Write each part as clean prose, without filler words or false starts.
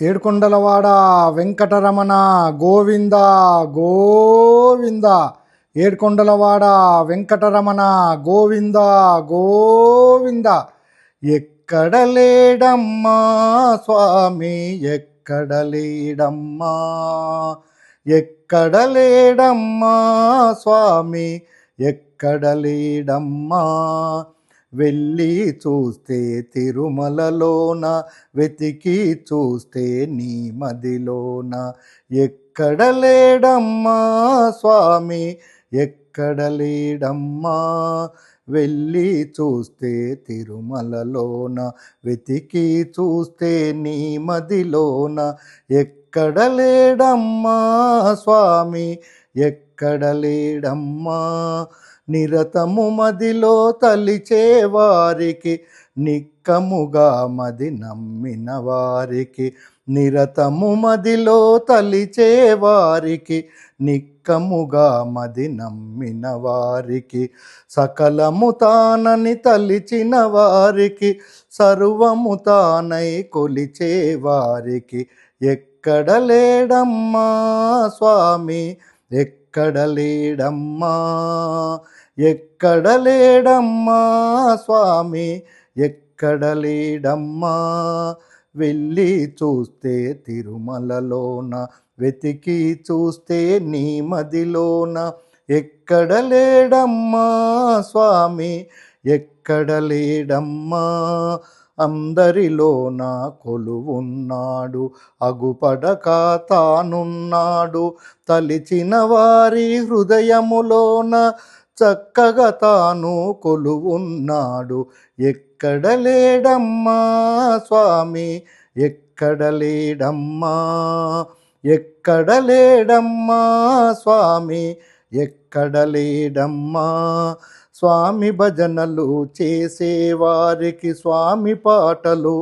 ఏడుకొండలవాడ వెంకటరమణ గోవింద గోవింద. ఏడుకొండలవాడ వెంకటరమణ గోవింద గోవింద. ఎక్కడ లేడమ్మా స్వామి ఎక్కడ లేడమ్మా, ఎక్కడ లేడమ్మా స్వామి ఎక్కడ లేడమ్మా. వెళ్ళి చూస్తే తిరుమలలోన, వెతికి చూస్తే నీ మదిలోన. ఎక్కడ లేడమ్మా స్వామి ఎక్కడ లేడమ్మా. వెళ్ళి చూస్తే తిరుమలలోన, వెతికి చూస్తే నీ మదిలోన. ఎక్కడ లేడమ్మా స్వామి ఎక్కడ లేడమ్మా. నిరతము మదిలో తలిచే వారికి, నిక్కముగా మది నమ్మిన వారికి. నిరతము మదిలో తలిచే వారికి, నిక్కముగా మది నమ్మిన వారికి. సకలము తానని తలిచిన వారికి, సర్వము తానై కొలిచే వారికి. ఎక్కడ లేడమ్మా స్వామి ఎక్కడ లేడమ్మా, ఎక్కడ లేడమ్మా స్వామి ఎక్కడ లేడమ్మా. వెళ్ళి చూస్తే తిరుమలలోన, వెతికి చూస్తే నీ మదిలోన. ఎక్కడ లేడమ్మా స్వామి ఎక్కడ లేడమ్మా. అందరిలోన కొలువున్నాడు, అగుపడక తానున్నాడు. తలిచిన వారి హృదయములోన చక్కగా తాను కొలువున్నాడు. ఎక్కడ లేడమ్మా స్వామి ఎక్కడ లేడమ్మా, ఎక్కడ లేడమ్మా స్వామి ఎక్కడ లేడమ్మా. స్వామి భజనలు చేసేవారికి, స్వామి పాటలు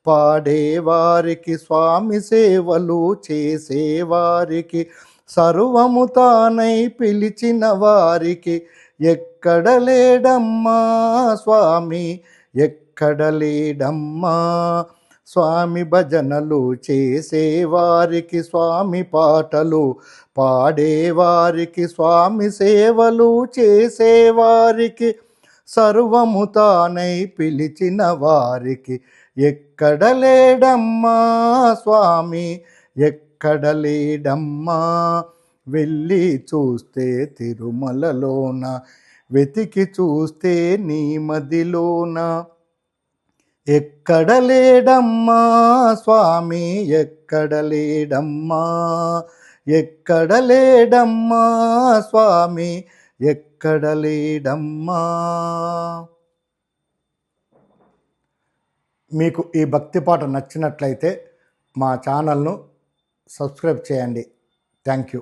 పాడేవారికి, స్వామి సేవలు చేసేవారికి, సర్వము తానై పిలిచిన వారికి. ఎక్కడ లేడమ్మా స్వామి ఎక్కడ లేడమ్మా. స్వామి భజనలు చేసేవారికి, స్వామి పాటలు పాడేవారికి, స్వామి సేవలు చేసేవారికి, సర్వము తానై పిలిచిన వారికి. ఎక్కడ లేడమ్మా స్వామి ఎక్కడ లేడమ్మా. వెళ్ళి చూస్తే తిరుమలలోన, వెతికి చూస్తే నీ మదిలోన. ఎక్కడ లేడమ్మా స్వామి ఎక్కడ లేడమ్మా, ఎక్కడ లేడమ్మా స్వామి ఎక్కడ లేడమ్మా. మీకు ఈ భక్తి పాట నచ్చినట్లయితే మా ఛానల్ను సబ్స్క్రైబ్ చేయండి. Thank you.